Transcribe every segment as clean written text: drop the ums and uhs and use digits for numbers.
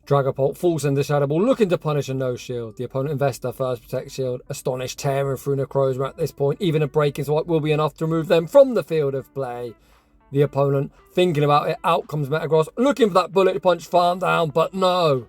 Dragapult falls into Shadow Ball, looking to punish a no shield. The opponent invests their first protect shield. Astonish tearing through Necrozma at this point. Even a breaking swipe will be enough to remove them from the field of play. The opponent thinking about it. Out comes Metagross, looking for that bullet punch farm down, but no.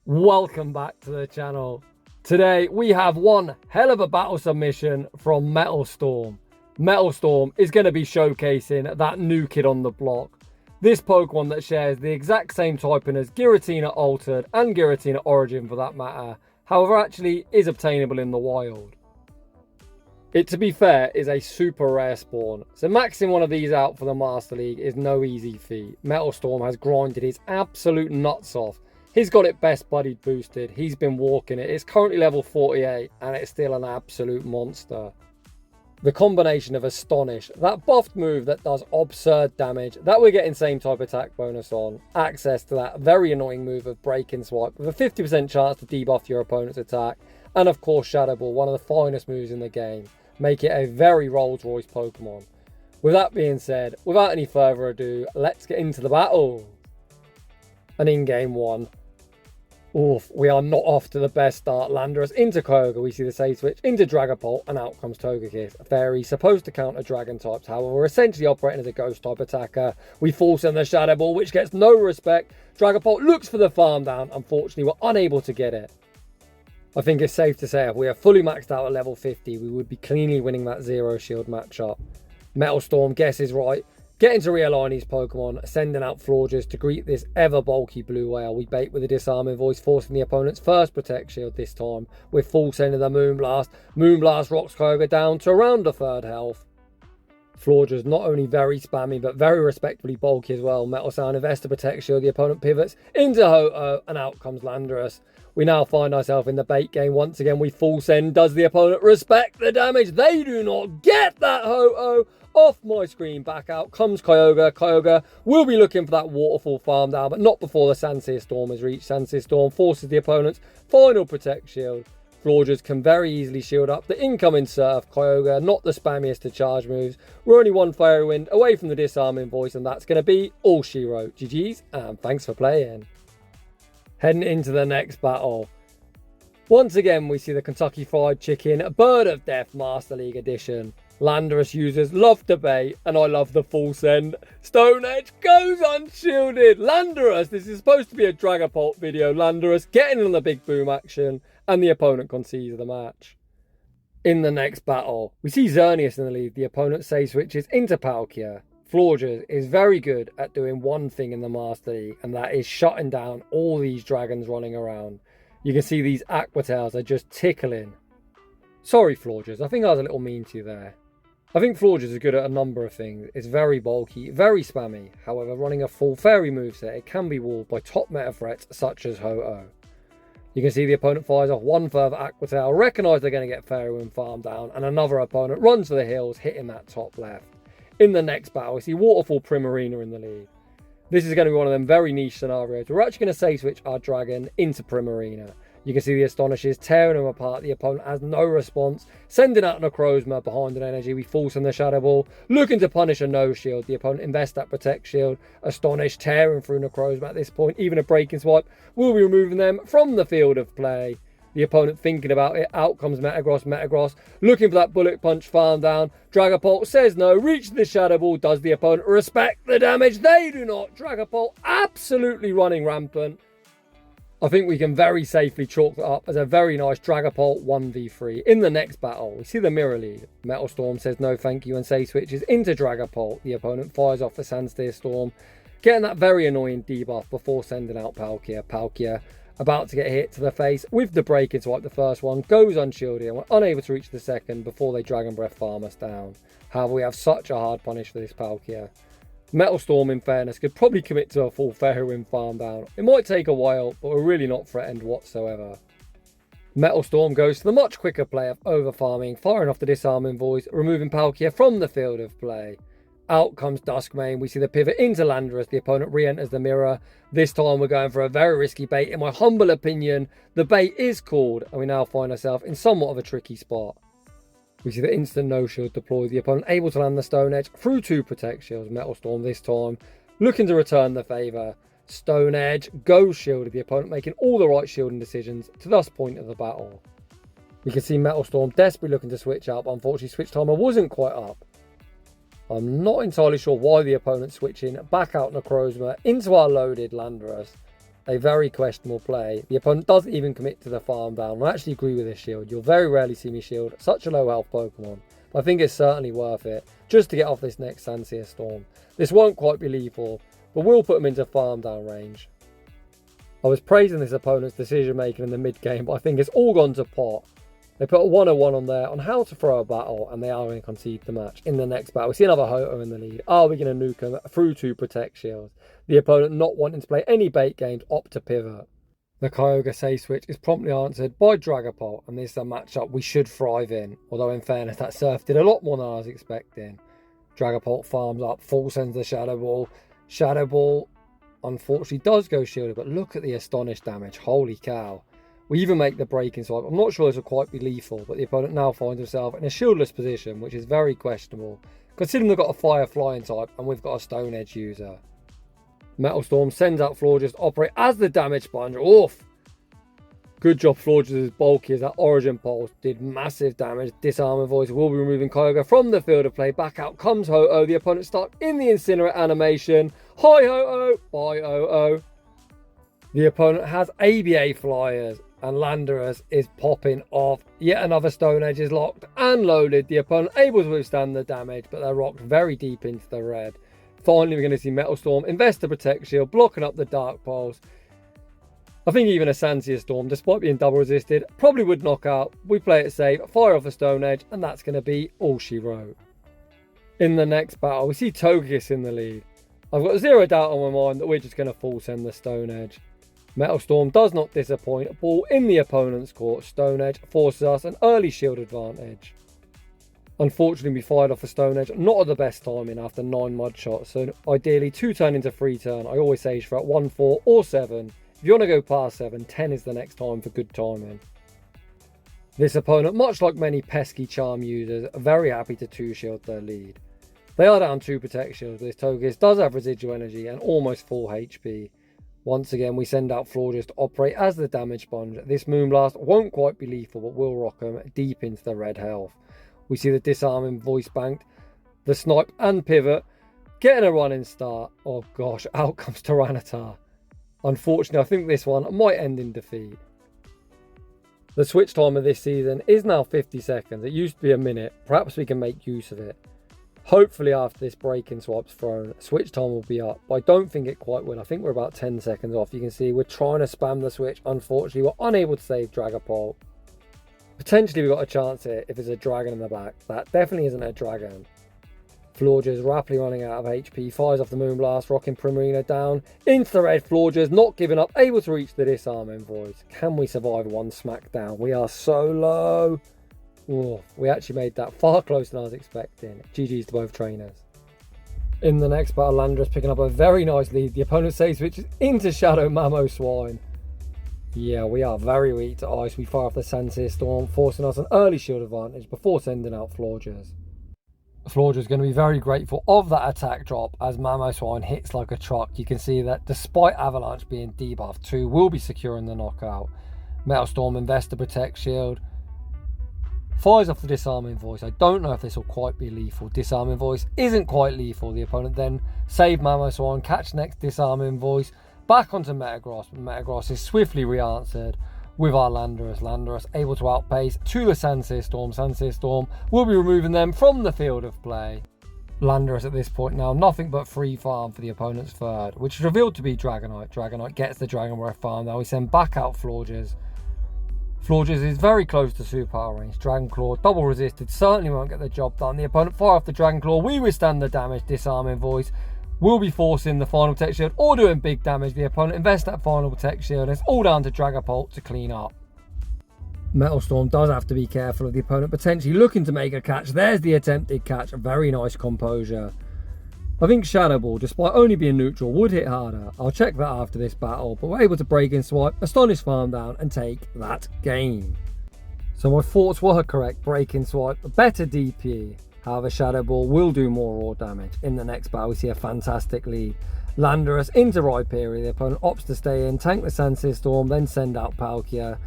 Welcome back to the channel. Today we have one hell of a battle submission from metalstorm. metalstorm is going to be showcasing that new kid on the block. This Pokemon that shares the exact same typing as Giratina Altered and Giratina Origin for that matter, however actually is obtainable in the wild. It, to be fair, is a super rare spawn, so maxing one of these out for the Master League is no easy feat. metalstorm has grinded his absolute nuts off. He's got it best buddied boosted, he's been walking it, it's currently level 48 and it's still an absolute monster. The combination of Astonish, that buffed move that does absurd damage, that we're getting same type attack bonus on, access to that very annoying move of Breaking Swipe with a 50% chance to debuff your opponent's attack, and of course Shadow Ball, one of the finest moves in the game, make it a very Rolls Royce Pokemon. With that being said, without any further ado, let's get into the battle. And in game one, oof, we are not off to the best start. Landorus into Kyogre, we see the save switch into Dragapult, and out comes Togekiss. Fairy supposed to counter dragon types, however we're essentially operating as a ghost type attacker. We force in the Shadow Ball, which gets no respect. Dragapult looks for the farm down, unfortunately we're unable to get it. I think it's safe to say if we are fully maxed out at level 50, we would be cleanly winning that Zero Shield matchup. metalstorm guesses right, getting to realign his Pokemon, sending out Florges to greet this ever bulky blue whale. We bait with a disarming voice, forcing the opponent's first protect shield this time with full send of the Moonblast. Moonblast rocks Kyogre down to around a third health. Florges not only very spammy but very respectably bulky as well. Metal Sound invests a protect shield, the opponent pivots into Ho-Oh and out comes Landorus. We now find ourselves in the bait game once again. We full send. Does the opponent respect the damage? They do not get that Ho-Oh. Off my screen, back out comes Kyogre. Kyogre will be looking for that waterfall farm down, but not before the Sandsear Storm is reached. Sandsear Storm forces the opponent's final protect shield. Florges can very easily shield up the incoming Surf. Kyogre, not the spammiest to charge moves. We're only one Fairy Wind away from the disarming voice, and that's going to be all she wrote. GG's, and thanks for playing. Heading into the next battle. Once again, we see the Kentucky Fried Chicken Bird of Death Master League Edition. Landorus users love to bait, and I love the full send. Stone Edge goes unshielded. Landorus, this is supposed to be a Dragapult video. Landorus getting on the big boom action, and the opponent concedes the match. In the next battle, we see Xerneas in the lead. The opponent save switches into Palkia. Florges is very good at doing one thing in the Master League, and that is shutting down all these dragons running around. You can see these Aquatails are just tickling. Sorry Florges, I think I was a little mean to you there. I think Florges is good at a number of things. It's very bulky, very spammy. However, running a full fairy moveset, it can be walled by top meta threats such as Ho-Oh. You can see the opponent fires off one further Aquatail, recognise they're going to get Fairy Wind farm down, and another opponent runs for the hills, hitting that top left. In the next battle, we see Waterfall Primarina in the lead. This is going to be one of them very niche scenarios. We're actually going to save switch our dragon into Primarina. You can see the Astonishes tearing them apart. The opponent has no response. Sending out Necrozma behind an energy. We force in the Shadow Ball. Looking to punish a no shield. The opponent invests that protect shield. Astonish tearing through Necrozma at this point. Even a breaking swipe will be removing them from the field of play. The opponent thinking about it. Out comes Metagross. Metagross looking for that bullet punch farm down. Dragapult says no. Reaches the Shadow Ball. Does the opponent respect the damage? They do not. Dragapult absolutely running rampant. I think we can very safely chalk that up as a very nice Dragapult 1v3. In the next battle, we see the Mirror League. metalstorm says no thank you and save switches into Dragapult. The opponent fires off the Sandsear Storm, getting that very annoying debuff before sending out Palkia. Palkia about to get hit to the face with the breaking swipe. The first one goes unshielded and we're unable to reach the second before they Dragon Breath farm us down. However, we have such a hard punish for this Palkia. metalstorm, in fairness, could probably commit to a full Fairy Wind farm down. It might take a while, but we're really not threatened whatsoever. metalstorm goes to the much quicker play of over-farming, firing off the disarming voice, removing Palkia from the field of play. Out comes Duskmane. We see the pivot into Landorus. The opponent re-enters the mirror. This time we're going for a very risky bait. In my humble opinion, the bait is called, and we now find ourselves in somewhat of a tricky spot. We see the instant no-shield deployed, the opponent able to land the Stone Edge through two protect shields. metalstorm this time, looking to return the favour. Stone Edge, go shielded, the opponent making all the right shielding decisions to this point of the battle. We can see Metal Storm desperately looking to switch out, but unfortunately switch timer wasn't quite up. I'm not entirely sure why the opponent's switching back out Necrozma into our loaded Landorus. A very questionable play. The opponent doesn't even commit to the farm down. I actually agree with this shield. You'll very rarely see me shield such a low health Pokemon. But I think it's certainly worth it just to get off this next Sandsear Storm. This won't quite be lethal, but will put them into farm down range. I was praising this opponent's decision making in the mid game, but I think it's all gone to pot. They put a 101 on there on how to throw a battle, and they are going to concede the match in the next battle. We see another Hoto in the lead. Are we going to nuke him through 2 Protect Shields? The opponent not wanting to play any bait games opt to pivot. The Kyogre save switch is promptly answered by Dragapult, and this is a matchup we should thrive in. Although in fairness, that Surf did a lot more than I was expecting. Dragapult farms up, full sends the Shadow Ball. Shadow Ball unfortunately does go shielded, but look at the Astonish damage. Holy cow. We even make the breaking swipe. I'm not sure this will quite be lethal, but the opponent now finds himself in a shieldless position, which is very questionable, considering they've got a fire flying type and we've got a Stone Edge user. Metal Storm sends out Florges to operate as the damage sponge. Oof! Good job, Florges is bulky as that Origin Pulse did massive damage. Disarming Voice will be removing Kyogre from the field of play. Back out comes Ho-Oh. The opponent stuck in the Incinerate animation. Hi Ho-Oh! Bye Ho-Oh! The opponent has ABA Flyers, and Landorus is popping off. Yet another Stone Edge is locked and loaded. The opponent able to withstand the damage, but they're rocked very deep into the red. Finally, we're going to see Metal Storm invest the Protect Shield, blocking up the Dark Pulse. I think even a Sandsear Storm, despite being double resisted, probably would knock out. We play it safe, fire off a Stone Edge, and that's going to be all she wrote. In the next battle, we see Togekiss in the lead. I've got zero doubt on my mind that we're just going to full send the Stone Edge. Metal Storm does not disappoint. A ball in the opponent's court. Stone Edge forces us an early shield advantage. Unfortunately, we fired off a Stone Edge, not at the best timing after 9 mud shots. So ideally, 2 turn into 3 turn. I always say for at 1, 4 or 7. If you want to go past 7, 10 is the next time for good timing. This opponent, much like many pesky charm users, are very happy to 2-shield their lead. They are down 2 Protect Shields. This Togekiss does have residual energy and almost full HP. Once again, we send out Florges to operate as the damage sponge. This Moonblast won't quite be lethal, but will rock them deep into the red health. We see the Disarming Voice banked, the Snipe and Pivot, getting a running start. Oh gosh, out comes Tyranitar. Unfortunately, I think this one might end in defeat. The switch timer this season is now 50 seconds. It used to be a minute. Perhaps we can make use of it. Hopefully after this break-in swipe's thrown, switch time will be up, but I don't think it quite will. I think we're about 10 seconds off. You can see we're trying to spam the switch. Unfortunately, we're unable to save Dragapult. Potentially we've got a chance here if there's a dragon in the back. That definitely isn't a dragon. Florges rapidly running out of HP, fires off the Moonblast, rocking Primarina down into the red. Florges not giving up, able to reach the Disarming Voice. Can we survive one smackdown? We are so low. Ooh, we actually made that far closer than I was expecting. GG's to both trainers. In the next battle, Landorus picking up a very nice lead. The opponent save switches into Shadow Mamoswine. Yeah, we are very weak to ice. We fire off the Sandsear Storm, forcing us an early shield advantage before sending out Florges. Florges is going to be very grateful of that attack drop as Mamoswine hits like a truck. You can see that despite Avalanche being debuffed too, will be securing the knockout. Metal Storm invests the Protect Shield. Fires off the Disarming Voice. I don't know if this will quite be lethal. Disarming Voice isn't quite lethal. The opponent then save Mamoswine, catch next Disarming Voice, back onto Metagross. Metagross is swiftly re-answered with our Landorus. Landorus able to outpace to the Sandsear Storm. Sandsear Storm will be removing them from the field of play. Landorus at this point now nothing but free farm for the opponent's third, which is revealed to be Dragonite. Dragonite gets the Dragon Breath farm. Now we send back out Florges. Florges is very close to super power range. Dragon Claw, double resisted, certainly won't get the job done. The opponent fire off the Dragon Claw. We withstand the damage. Disarming Voice will be forcing the final Protect Shield or doing big damage. The opponent invests that final Protect Shield, and it's all down to Dragapult to clean up. Metal Storm does have to be careful of the opponent potentially looking to make a catch. There's the attempted catch. A very nice composure. I think Shadow Ball, despite only being neutral, would hit harder. I'll check that after this battle, but we're able to break in swipe, astonish farm down, and take that game. So my thoughts were correct. Break in swipe, better DP. However, Shadow Ball will do more raw damage. In the next battle, we see a fantastic lead. Landorus into Rhyperior. The opponent opts to stay in, tank the Sensei Storm, then send out Palkia.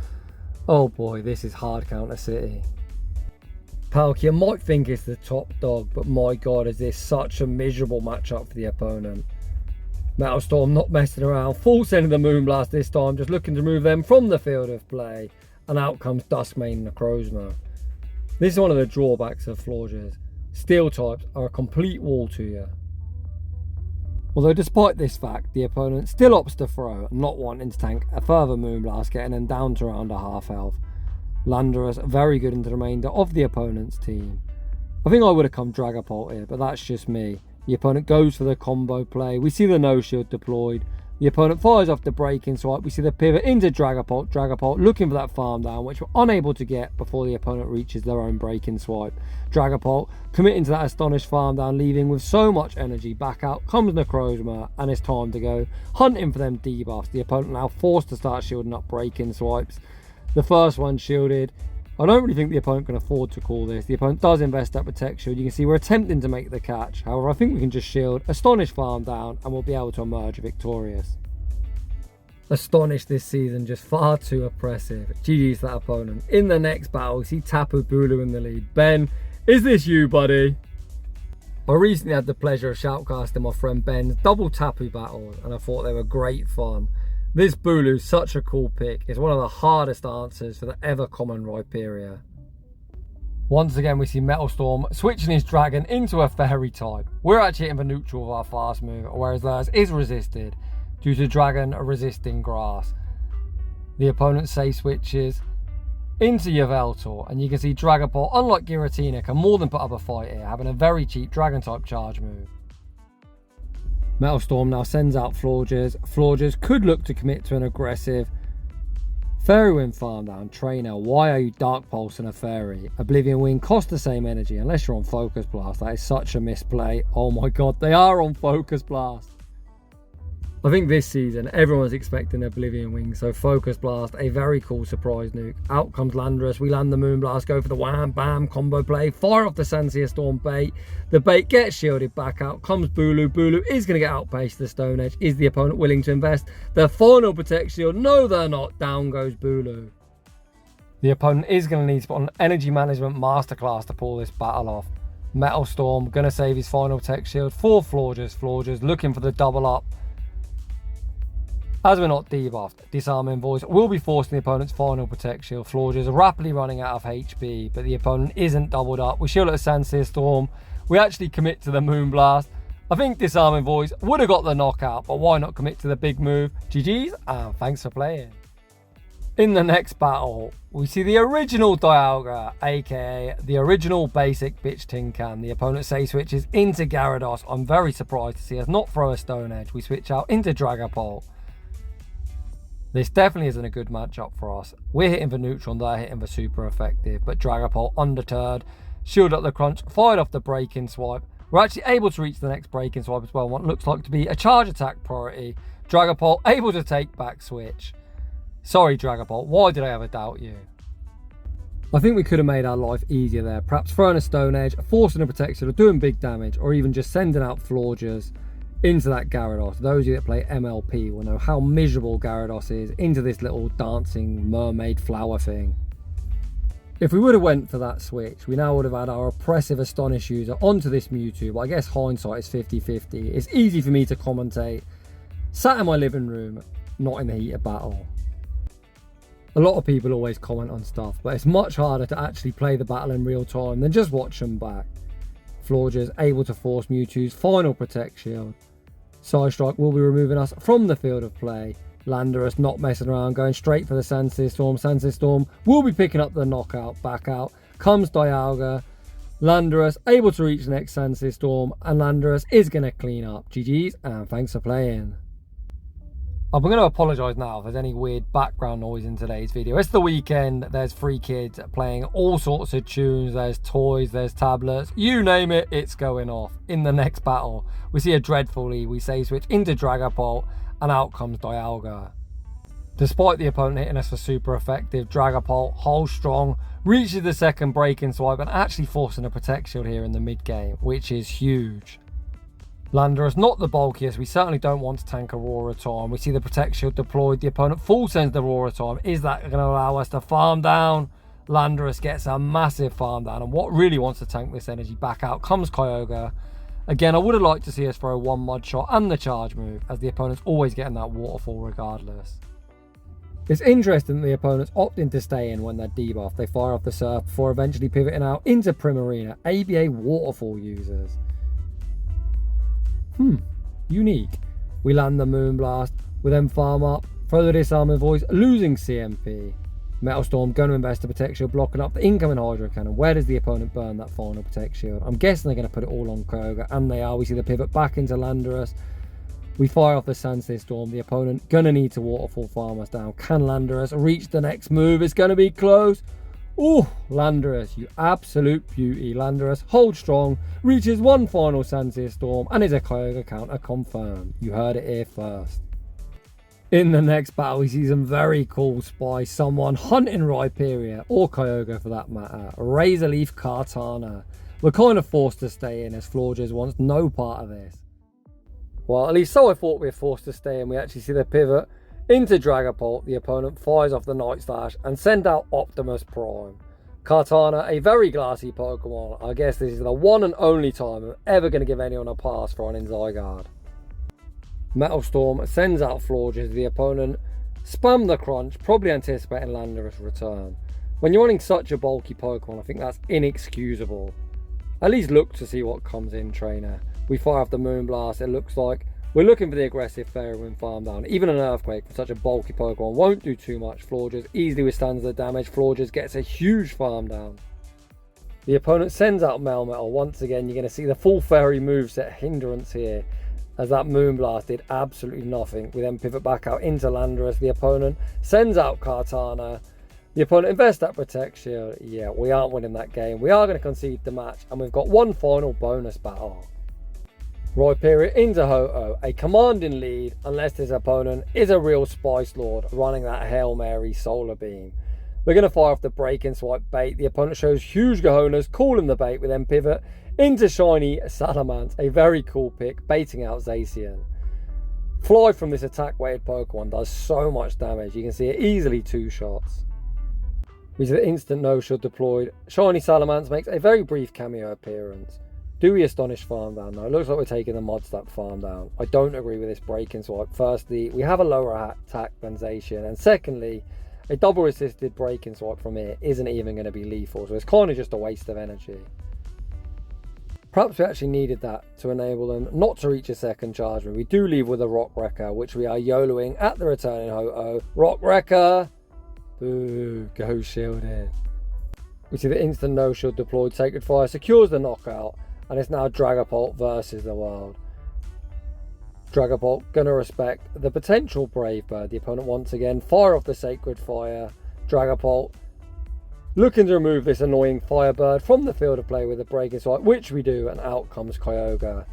Oh boy, this is hard counter City. Palkia might think it's the top dog, but my god, is this such a miserable matchup for the opponent. Metalstorm not messing around, full send of the Moonblast this time, just looking to move them from the field of play. And out comes Duskmane Necrozma. This is one of the drawbacks of Florges. Steel types are a complete wall to you. Although despite this fact, the opponent still opts to throw, not wanting to tank a further Moonblast, getting them down to around a half health. Landorus very good into the remainder of the opponent's team. I think I would have come Dragapult here, but that's just me. The opponent goes for the combo play. We see the no shield deployed. The opponent fires off the breaking swipe. We see the pivot into Dragapult. Dragapult looking for that farm down, which we're unable to get before the opponent reaches their own breaking swipe. Dragapult committing to that Astonish farm down, leaving with so much energy. Back out comes Necrozma, and it's time to go hunting for them debuffs. The opponent now forced to start shielding up breaking swipes. The first one shielded. I don't really think the opponent can afford to call this. The opponent does invest that Protect Shield. You can see we're attempting to make the catch. However, I think we can just shield, Astonish farm down, and we'll be able to emerge victorious. Astonish this season, just far too oppressive. GG's that opponent. In the next battle, we see Tapu Bulu in the lead. Ben, is this you, buddy? I recently had the pleasure of shoutcasting my friend Ben's double Tapu battles, and I thought they were great fun. This Bulu's such a cool pick. It's one of the hardest answers for the ever common Rhyperior. Once again, we see Metalstorm switching his dragon into a fairy type. We're actually hitting the neutral with our fast move, whereas theirs is resisted due to dragon resisting grass. The opponent say switches into Yveltal, and you can see Dragapult, unlike Giratina, can more than put up a fight here, having a very cheap dragon type charge move. Metalstorm now sends out Florges. Florges could look to commit to an aggressive Fairy Wind farm down. Trainer, why are you Dark Pulse and a Fairy? Oblivion Wing costs the same energy unless you're on Focus Blast. That is such a misplay. Oh my god, they are on Focus Blast. I think this season everyone's expecting Oblivion Wing, so Focus Blast, a very cool surprise nuke. Out comes Landorus, we land the Moonblast, go for the wham bam combo play, fire off the Sensei Storm bait. The bait gets shielded back out, comes Bulu. Bulu is going to get outpaced the Stone Edge. Is the opponent willing to invest the final Protect Shield? No, they're not. Down goes Bulu. The opponent is going to need to put on Energy Management Masterclass to pull this battle off. Metalstorm going to save his final Protect Shield for Florges. Florges looking for the double up. As we're not debuffed, Disarming Voice will be forcing the opponent's final Protect Shield. Florges are rapidly running out of HP, but the opponent isn't doubled up. We shield at the Sensei Storm. We actually commit to the Moonblast. I think Disarming Voice would have got the knockout, but why not commit to the big move? GG's, and thanks for playing. In the next battle, we see the original Dialga, aka the original basic bitch tin can. The opponent say switches into Gyarados. I'm very surprised to see us not throw a Stone Edge. We switch out into Dragapult. This definitely isn't a good matchup for us. We're hitting for neutral and they're hitting for super effective, but Dragapult undeterred, shield up the crunch, fired off the breaking swipe. We're actually able to reach the next breaking swipe as well, what looks like to be a charge attack priority. Dragapult able to take back switch. Sorry Dragapult, why did I ever doubt you? I think we could have made our life easier there, perhaps throwing a Stone Edge, forcing a protection, or doing big damage, or even just sending out Florges into that Gyarados. Those of you that play MLP will know how miserable Gyarados is into this little dancing mermaid flower thing. If we would have went for that switch, we now would have had our oppressive Astonish user onto this Mewtwo, but I guess hindsight is 50-50. It's easy for me to commentate, sat in my living room, not in the heat of battle. A lot of people always comment on stuff, but it's much harder to actually play the battle in real time than just watch them back. Florges able to force Mewtwo's final Protect Shield. Side Strike will be removing us from the field of play. Landorus not messing around, going straight for the Sensei Storm. Sensei Storm will be picking up the knockout. Back out comes Dialga. Landorus able to reach the next Sensei Storm, and Landorus is going to clean up. GG's, and thanks for playing. I'm going to apologise now if there's any weird background noise in today's video. It's the weekend, there's free kids playing all sorts of tunes, there's toys, there's tablets, you name it, it's going off. In the next battle, we see a Dreadfully, we say switch into Dragapult, and out comes Dialga. Despite the opponent hitting us for super effective, Dragapult holds strong, reaches the second breaking swipe, and actually forcing a Protect Shield here in the mid game, which is huge. Landorus, not the bulkiest. We certainly don't want to tank Aurora Time. We see the Protect Shield deployed. The opponent full sends the Aurora Time. Is that going to allow us to farm down? Landorus gets a massive farm down. And what really wants to tank this energy back out comes Kyogre. Again, I would have liked to see us throw one mud shot and the charge move, as the opponent's always getting that waterfall regardless. It's interesting that the opponents opting to stay in when they're debuffed. They fire off the Surf before eventually pivoting out into Primarina. ABA waterfall users. Unique. We land the Moonblast. We then farm up, throw the Disarming Voice, losing CMP. Metal Storm going to invest the Protect Shield, blocking up the incoming Hydro Cannon. Where does the opponent burn that final Protect Shield? I'm guessing they're going to put it all on Kyogre, and they are. We see the pivot back into Landorus. We fire off the Sandsphere Storm. The opponent going to need to waterfall farm us down. Can Landorus reach the next move? It's going to be close. Oh, Landorus, you absolute beauty. Landorus holds strong, reaches one final Sandsphere Storm, and is a Kyogre counter confirmed. You heard it here first. In the next battle, we see some very cool spies. Someone hunting Rhyperior, or Kyogre for that matter. Razor Leaf Kartana. We're kind of forced to stay in, as Florges wants no part of this. Well, at least so I thought we were forced to stay in. We actually see the pivot into Dragapult. The opponent fires off the Night Slash and send out Optimus Prime. Kartana, a very glassy Pokemon. I guess this is the one and only time I'm ever going to give anyone a pass for running Zygarde. Metal Storm sends out Florges. The opponent spam the crunch, probably anticipating Landorus' return. When you're running such a bulky Pokemon, I think that's inexcusable. At least look to see what comes in, trainer. We fire off the Moonblast. It looks like we're looking for the aggressive Fairy Wind farm down. Even an Earthquake for such a bulky Pokemon won't do too much. Florges easily withstands the damage. Florges gets a huge farm down. The opponent sends out Melmetal. Once again, you're going to see the full Fairy moveset hindrance here, as that Moonblast did absolutely nothing. We then pivot back out into Landorus. The opponent sends out Kartana. The opponent invests that Protect Shield. Yeah, we aren't winning that game. We are going to concede the match, and we've got one final bonus battle. Rhyperior into Ho-Oh, a commanding lead, unless this opponent is a real Spice Lord running that Hail Mary Solar Beam. We're going to fire off the Break and Swipe bait. The opponent shows huge cojones, calling the bait. We then pivot into Shiny Salamence, a very cool pick, baiting out Zacian. Fly from this attack-weighted Pokemon does so much damage. You can see it easily 2 shots. We see the instant no-shield deployed. Shiny Salamence makes a very brief cameo appearance. Do we Astonish farm down? No, it looks like we're taking the Modstep farm down. I don't agree with this Break and Swipe. Firstly, we have a lower attack than Zacian, and secondly, a double assisted Break and Swipe from here isn't even going to be lethal, so it's kind of just a waste of energy. Perhaps we actually needed that to enable them not to reach a second charge move. We do leave with a Rock Wrecker, which we are YOLOing at the returning Ho-Oh. Rock Wrecker! Boo, go shielded. We see the instant no-shield deployed. Sacred Fire secures the knockout, and it's now Dragapult versus the world. Dragapult gonna respect the potential Brave Bird. The opponent once again fire off the Sacred Fire. Dragapult looking to remove this annoying Firebird from the field of play with a Break and Swipe, which we do, and out comes Kyogre.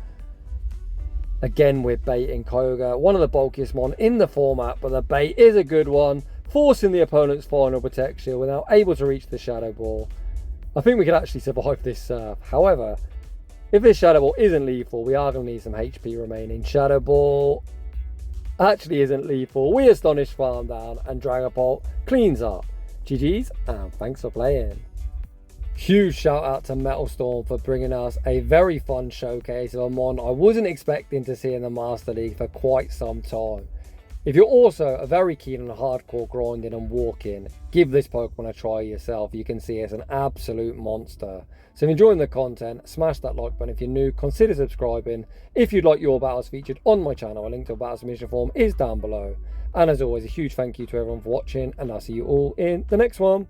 Again, we're baiting Kyogre, one of the bulkiest mon in the format, but the bait is a good one, forcing the opponent's final Protect Shield without able to reach the Shadow Ball. I think we can actually survive this Surf. However, if this Shadow Ball isn't lethal, we are going to need some HP remaining. Shadow Ball actually isn't lethal. We Astonish farm down, and Dragapult cleans up. GG's, and thanks for playing. Huge shout out to Metal Storm for bringing us a very fun showcase of a mon I wasn't expecting to see in the Master League for quite some time. If you're also very keen on hardcore grinding and walking, give this Pokemon a try yourself. You can see it's an absolute monster. So if you're enjoying the content, smash that like button. If you're new, consider subscribing. If you'd like your battles featured on my channel, a link to a battle submission form is down below. And as always, a huge thank you to everyone for watching, and I'll see you all in the next one.